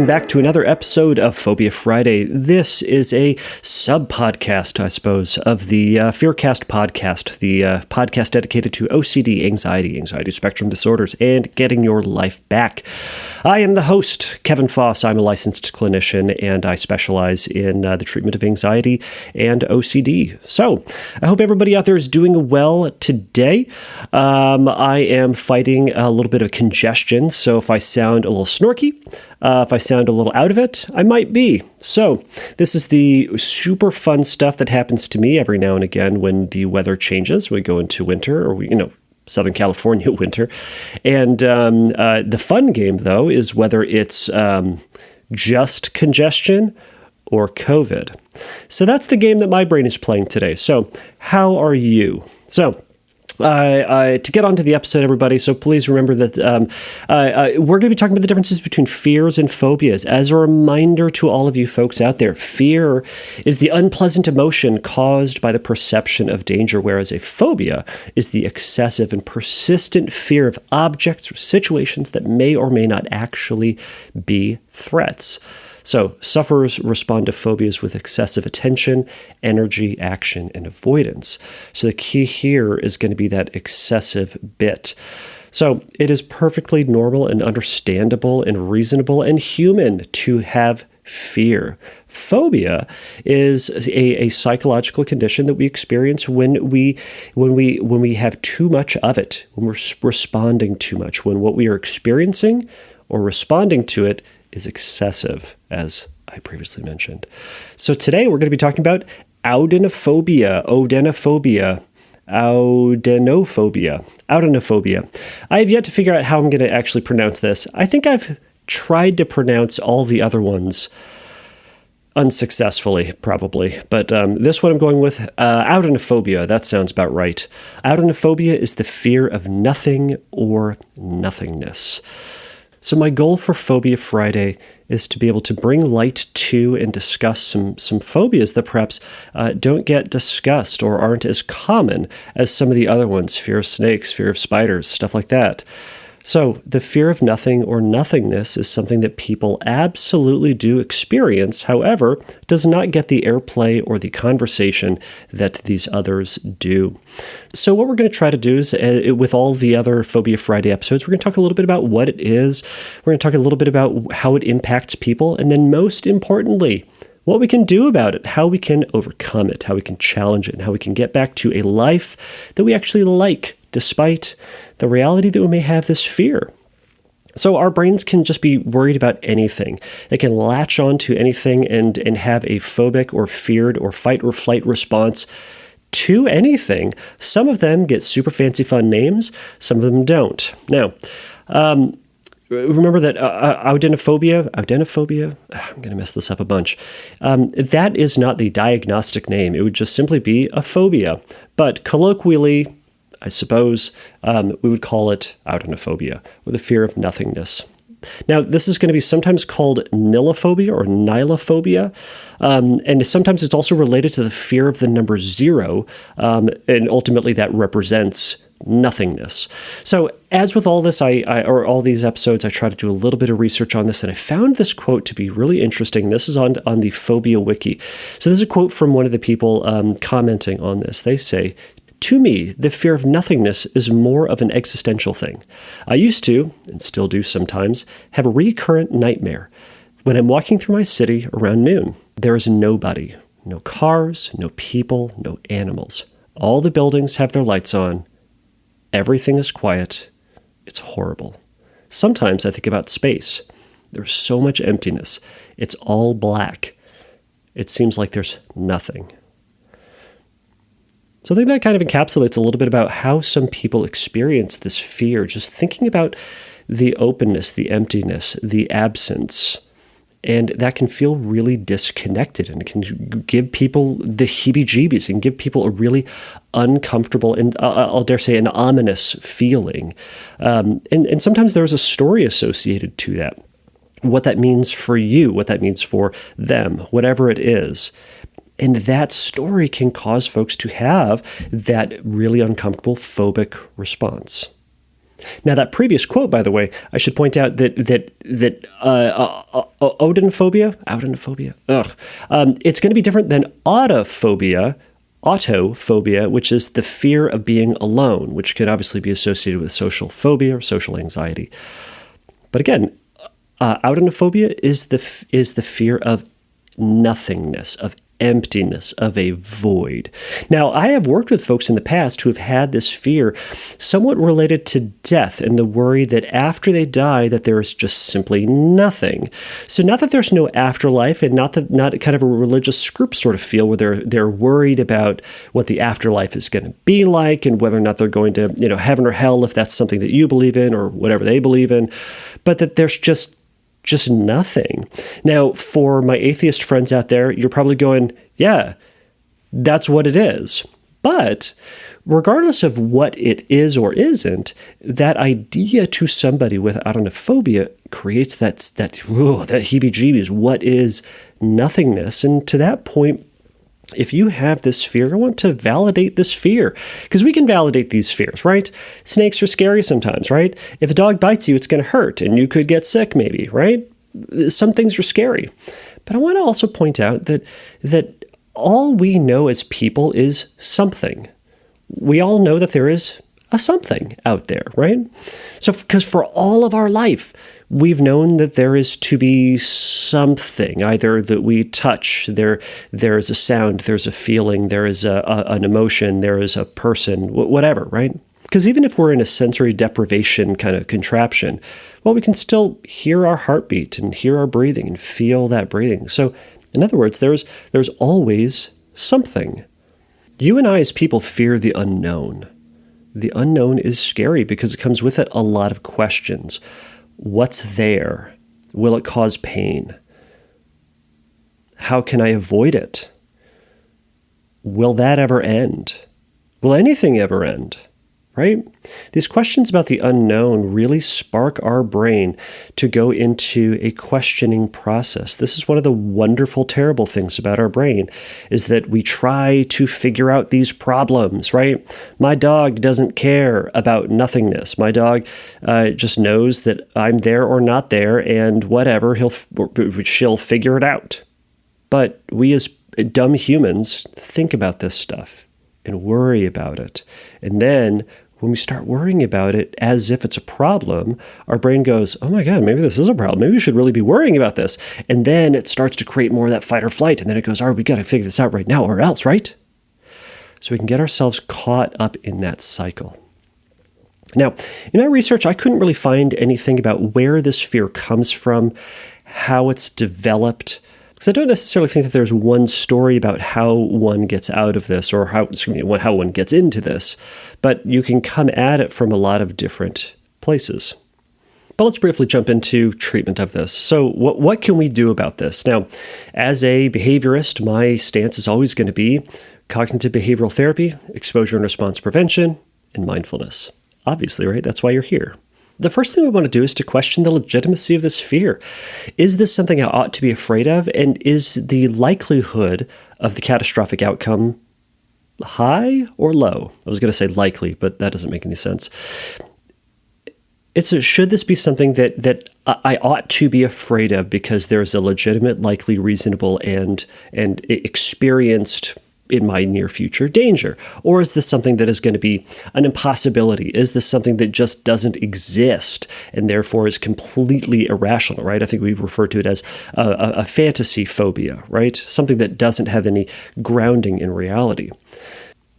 welcome back to another episode of Phobia Friday. This is a sub-podcast, I suppose, of the Fearcast podcast, the podcast dedicated to OCD, anxiety spectrum disorders, and getting your life back. I am the host, Kevin Foss. I'm a licensed clinician, and I specialize in the treatment of anxiety and OCD. So I hope everybody out there is doing well today. I am fighting a little bit of congestion, so if I sound a little snorky, if I sound a little out of it, I might be. So this is the super fun stuff that happens to me every now and again when the weather changes. We go into winter, or Southern California winter. And the fun game, though, is whether it's just congestion or COVID. So that's the game that my brain is playing today. So how are you? So to get on to the episode, everybody, so please remember that we're going to be talking about the differences between fears and phobias. As a reminder to all of you folks out there, fear is the unpleasant emotion caused by the perception of danger, whereas a phobia is the excessive and persistent fear of objects or situations that may or may not actually be threats. So sufferers respond to phobias with excessive attention, energy, action, and avoidance. So the key here is going to be that excessive bit. So it is perfectly normal and understandable and reasonable and human to have fear. Phobia is a psychological condition that we experience when we have too much of it, when we're responding too much, when what we are experiencing or responding to it is excessive, as I previously mentioned. So today we're going to be talking about Oudenophobia. I have yet to figure out how I'm going to actually pronounce this. I think I've tried to pronounce all the other ones unsuccessfully, probably. But this one I'm going with, Oudenophobia. That sounds about right. Oudenophobia is the fear of nothing or nothingness. So my goal for Phobia Friday is to be able to bring light to and discuss some phobias that perhaps don't get discussed or aren't as common as some of the other ones, fear of snakes, fear of spiders, stuff like that. So the fear of nothing or nothingness is something that people absolutely do experience, however, does not get the airplay or the conversation that these others do. So what we're going to try to do is, with all the other Phobia Friday episodes, we're going to talk a little bit about what it is, we're going to talk a little bit about how it impacts people, and then most importantly, what we can do about it, how we can overcome it, how we can challenge it, and how we can get back to a life that we actually like, despite the reality that we may have this fear. So our brains can just be worried about anything. They can latch on to anything and have a phobic or feared or fight or flight response to anything. Some of them get super fancy fun names, some of them don't. Now, remember that Oudenophobia, I'm going to mess this up a bunch. That is not the diagnostic name. It would just simply be a phobia. But colloquially, I suppose we would call it Oudenophobia, or the fear of nothingness. Now, this is going to be sometimes called nilophobia or nilophobia, and sometimes it's also related to the fear of the number 0, and ultimately that represents nothingness. So as with all this, or all these episodes, I try to do a little bit of research on this, and I found this quote to be really interesting. This is on the Phobia Wiki. So this is a quote from one of the people commenting on this. They say, "To me, the fear of nothingness is more of an existential thing. I used to, and still do sometimes, have a recurrent nightmare. When I'm walking through my city around noon, there is nobody. No cars, no people, no animals. All the buildings have their lights on. Everything is quiet. It's horrible. Sometimes I think about space. There's so much emptiness. It's all black. It seems like there's nothing." So I think that kind of encapsulates a little bit about how some people experience this fear, just thinking about the openness, the emptiness, the absence. And that can feel really disconnected, and it can give people the heebie-jeebies and give people a really uncomfortable and I'll dare say an ominous feeling. And sometimes there's a story associated to that. What that means for you, what that means for them, whatever it is. And that story can cause folks to have that really uncomfortable phobic response. Now, that previous quote, by the way, I should point out that Oudenophobia, it's going to be different than autophobia, which is the fear of being alone, which could obviously be associated with social phobia or social anxiety. But again, Oudenophobia is the fear of nothingness, of emptiness, of a void. Now, I have worked with folks in the past who have had this fear somewhat related to death and the worry that after they die that there is just simply nothing. So not that there's no afterlife, and not kind of a religious Scroop sort of feel where they're worried about what the afterlife is going to be like and whether or not they're going to, heaven or hell, if that's something that you believe in or whatever they believe in, but that there's just nothing. Now, for my atheist friends out there, you're probably going, yeah, that's what it is. But regardless of what it is or isn't, that idea to somebody with Oudenophobia creates that heebie-jeebies. What is nothingness? And to that point, if you have this fear, I want to validate this fear, because we can validate these fears, right? Snakes are scary sometimes, right? If a dog bites you, it's going to hurt and you could get sick maybe, right? Some things are scary. But I want to also point out that all we know as people is something. We all know that there is a something out there, right? So because for all of our life, we've known that there is to be something, either that we touch, there is a sound, there's a feeling, there is an emotion, there is a person, whatever, right? Because even if we're in a sensory deprivation kind of contraption, well, we can still hear our heartbeat and hear our breathing and feel that breathing. So in other words, there's always something. You and I as people fear the unknown. The unknown is scary because it comes with it a lot of questions. What's there? Will it cause pain? How can I avoid it? Will that ever end? Will anything ever end? Right? These questions about the unknown really spark our brain to go into a questioning process. This is one of the wonderful, terrible things about our brain, is that we try to figure out these problems, right? My dog doesn't care about nothingness. My dog just knows that I'm there or not there, and whatever, she'll figure it out. But we as dumb humans think about this stuff and worry about it. And then when we start worrying about it as if it's a problem, our brain goes, oh my God, maybe this is a problem. Maybe we should really be worrying about this. And then it starts to create more of that fight or flight. And then it goes, all right, we got to figure this out right now or else, right? So we can get ourselves caught up in that cycle. Now, in my research, I couldn't really find anything about where this fear comes from, how it's developed, because I don't necessarily think that there's one story about how one gets out of this or how one gets into this, but you can come at it from a lot of different places. But let's briefly jump into treatment of this. So what can we do about this? Now, as a behaviorist, my stance is always going to be cognitive behavioral therapy, exposure and response prevention, and mindfulness. Obviously, right? That's why you're here. The first thing we want to do is to question the legitimacy of this fear. Is this something I ought to be afraid of? And is the likelihood of the catastrophic outcome high or low? I was going to say likely, but that doesn't make any sense. Should this be something that I ought to be afraid of because there's a legitimate, likely, reasonable, and experienced in my near future danger? Or is this something that is going to be an impossibility? Is this something that just doesn't exist and therefore is completely irrational, right? I think we refer to it as a fantasy phobia, right? Something that doesn't have any grounding in reality.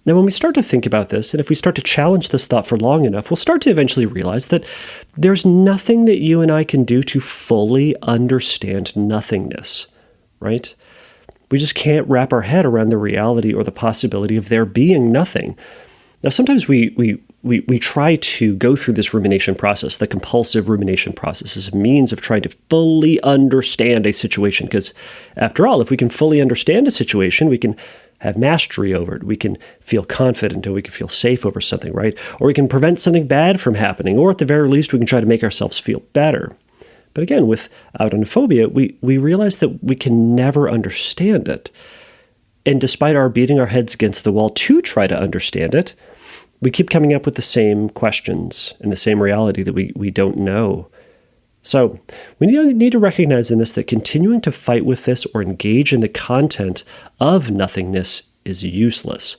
Now, when we start to think about this, and if we start to challenge this thought for long enough, we'll start to eventually realize that there's nothing that you and I can do to fully understand nothingness, right? We just can't wrap our head around the reality or the possibility of there being nothing. Now, sometimes we try to go through this rumination process, the compulsive rumination process, as a means of trying to fully understand a situation. Because after all, if we can fully understand a situation, we can have mastery over it. We can feel confident and we can feel safe over something, right? Or we can prevent something bad from happening. Or at the very least, we can try to make ourselves feel better. But again, with Oudenophobia, we realize that we can never understand it. And despite our beating our heads against the wall to try to understand it, We keep coming up with the same questions and the same reality that we don't know. So we need to recognize in this that continuing to fight with this or engage in the content of nothingness is useless.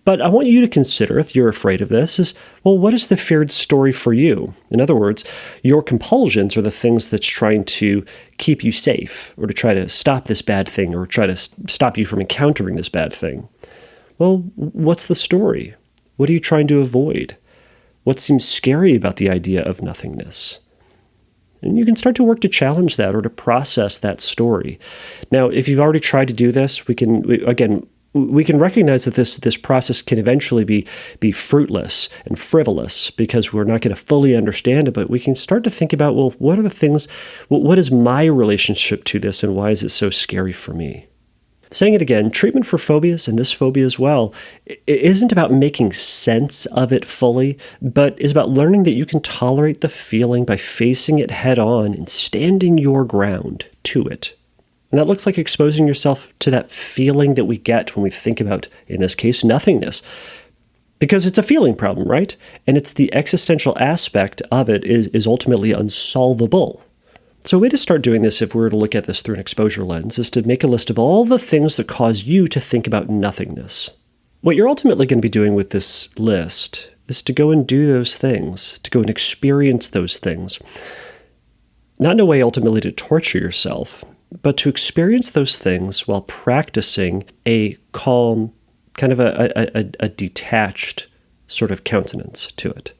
But I want you to consider, if you're afraid of this, is, well, what is the feared story for you? In other words, your compulsions are the things that's trying to keep you safe, or to try to stop this bad thing, or try to stop you from encountering this bad thing. Well, what's the story? What are you trying to avoid? What seems scary about the idea of nothingness? And you can start to work to challenge that or to process that story. Now, if you've already tried to do this, we can recognize that this process can eventually be fruitless and frivolous because we're not going to fully understand it, but we can start to think about, well, what are the things, what is my relationship to this, and why is it so scary for me? Saying it again, treatment for phobias, and this phobia as well, it isn't about making sense of it fully, but is about learning that you can tolerate the feeling by facing it head on and standing your ground to it. And that looks like exposing yourself to that feeling that we get when we think about, in this case, nothingness. Because it's a feeling problem, right? And it's the existential aspect of it is ultimately unsolvable. So a way to start doing this, if we were to look at this through an exposure lens, is to make a list of all the things that cause you to think about nothingness. What you're ultimately going to be doing with this list is to go and do those things, to go and experience those things. Not in a way ultimately to torture yourself, but to experience those things while practicing a calm, kind of a detached sort of countenance to it.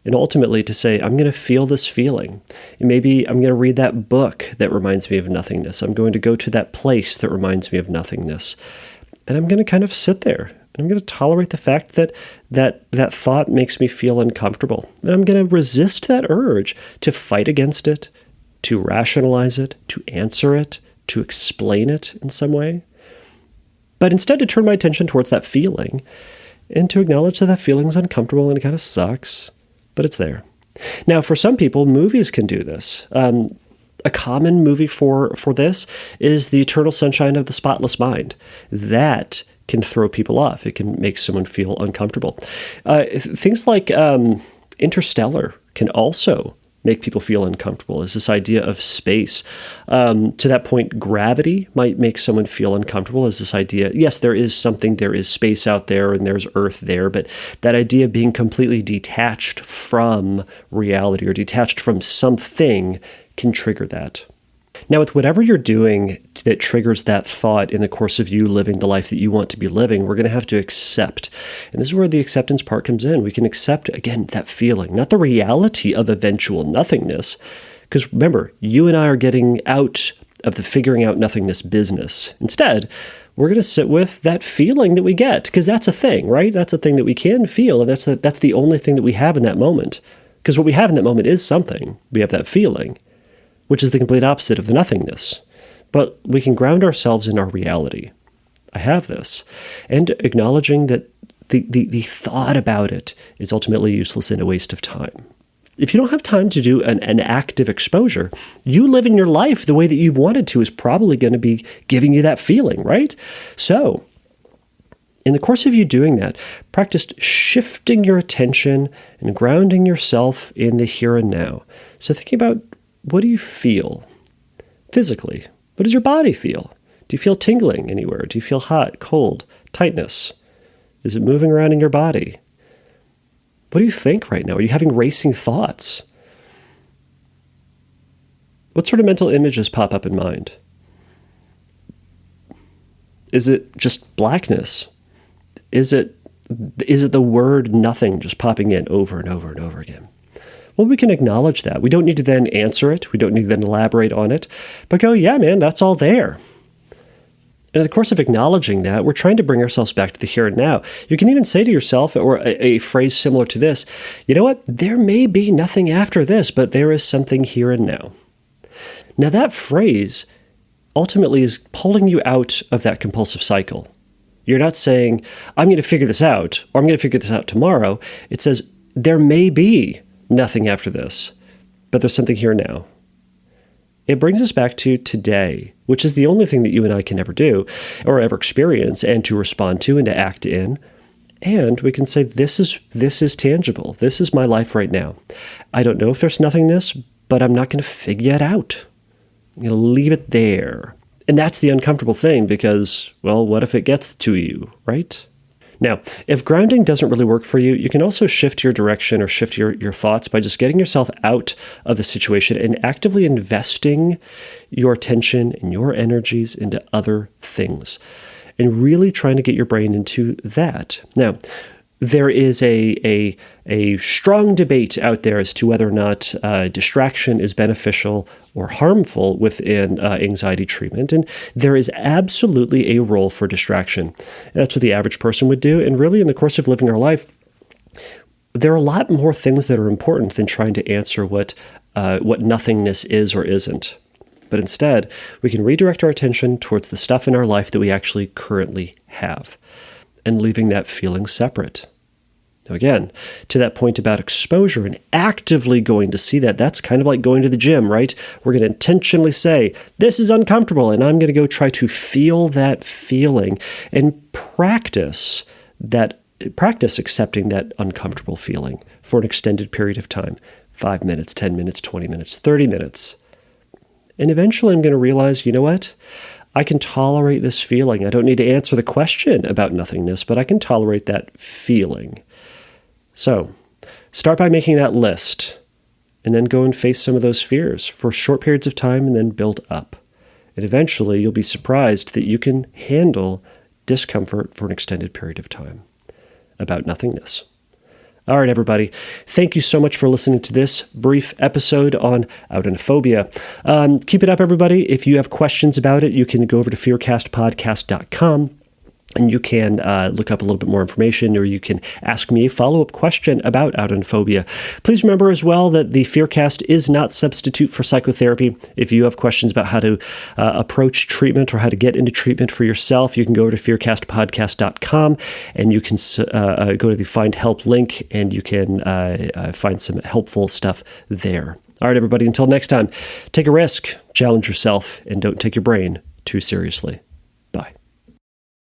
And ultimately to say, I'm going to feel this feeling. And maybe I'm going to read that book that reminds me of nothingness. I'm going to go to that place that reminds me of nothingness. And I'm going to kind of sit there. And I'm going to tolerate the fact that thought makes me feel uncomfortable. And I'm going to resist that urge to fight against it, to rationalize it, to answer it, to explain it in some way. But instead to turn my attention towards that feeling and to acknowledge that feeling is uncomfortable and it kind of sucks. But it's there. Now, for some people, movies can do this. A common movie for this is The Eternal Sunshine of the Spotless Mind. That can throw people off. It can make someone feel uncomfortable. Things like Interstellar can also make people feel uncomfortable, is this idea of space. To that point, gravity might make someone feel uncomfortable, is this idea, yes, there is space out there and there's Earth there, but that idea of being completely detached from reality or detached from something can trigger that. Now, with whatever you're doing that triggers that thought in the course of you living the life that you want to be living, we're going to have to accept. And this is where the acceptance part comes in. We can accept, again, that feeling, not the reality of eventual nothingness. Because remember, you and I are getting out of the figuring out nothingness business. Instead, we're going to sit with that feeling that we get, because that's a thing, right? That's a thing that we can feel, and that's the only thing that we have in that moment. Because what we have in that moment is something. We have that feeling, which is the complete opposite of the nothingness. But we can ground ourselves in our reality. I have this. And acknowledging that the thought about it is ultimately useless and a waste of time. If you don't have time to do an active exposure, you living your life the way that you've wanted to is probably going to be giving you that feeling, right? So, in the course of you doing that, practice shifting your attention and grounding yourself in the here and now. So thinking about, what do you feel physically? What does your body feel? Do you feel tingling anywhere? Do you feel hot, cold, tightness? Is it moving around in your body? What do you think right now? Are you having racing thoughts? What sort of mental images pop up in mind? Is it just blackness? Is it the word nothing just popping in over and over and over again? Well, we can acknowledge that. We don't need to then answer it. We don't need to then elaborate on it. But go, yeah, man, that's all there. And in the course of acknowledging that, we're trying to bring ourselves back to the here and now. You can even say to yourself, or a phrase similar to this, you know what? There may be nothing after this, but there is something here and now. Now, that phrase ultimately is pulling you out of that compulsive cycle. You're not saying, I'm going to figure this out, or I'm going to figure this out tomorrow. It says, there may be nothing after this, but there's something here now. It brings us back to today, which is the only thing that you and I can ever do or ever experience and to respond to and to act in. And we can say, this is tangible. This is my life right now. I don't know if there's nothingness, but I'm not going to figure it out. I'm going to leave it there. And that's the uncomfortable thing because, well, what if it gets to you, right? Now, if grounding doesn't really work for you, you can also shift your direction or shift your thoughts by just getting yourself out of the situation and actively investing your attention and your energies into other things and really trying to get your brain into that. Now, there is a strong debate out there as to whether or not distraction is beneficial or harmful within anxiety treatment. And there is absolutely a role for distraction. And that's what the average person would do. And really, in the course of living our life, there are a lot more things that are important than trying to answer what nothingness is or isn't. But instead, we can redirect our attention towards the stuff in our life that we actually currently have, and leaving that feeling separate. Now again, to that point about exposure and actively going to see that, that's kind of like going to the gym, right? We're going to intentionally say, this is uncomfortable, and I'm going to go try to feel that feeling and practice accepting that uncomfortable feeling for an extended period of time, 5 minutes, 10 minutes, 20 minutes, 30 minutes. And eventually I'm going to realize, you know what? I can tolerate this feeling. I don't need to answer the question about nothingness, but I can tolerate that feeling. So start by making that list and then go and face some of those fears for short periods of time and then build up. And eventually you'll be surprised that you can handle discomfort for an extended period of time about nothingness. All right, everybody. Thank you so much for listening to this brief episode on Oudenophobia. Keep it up, everybody. If you have questions about it, you can go over to fearcastpodcast.com. And you can look up a little bit more information, or you can ask me a follow-up question about Oudenophobia. Please remember as well that the Fearcast is not substitute for psychotherapy. If you have questions about how to approach treatment or how to get into treatment for yourself, you can go over to fearcastpodcast.com, and you can go to the Find Help link, and you can find some helpful stuff there. All right, everybody, until next time, take a risk, challenge yourself, and don't take your brain too seriously.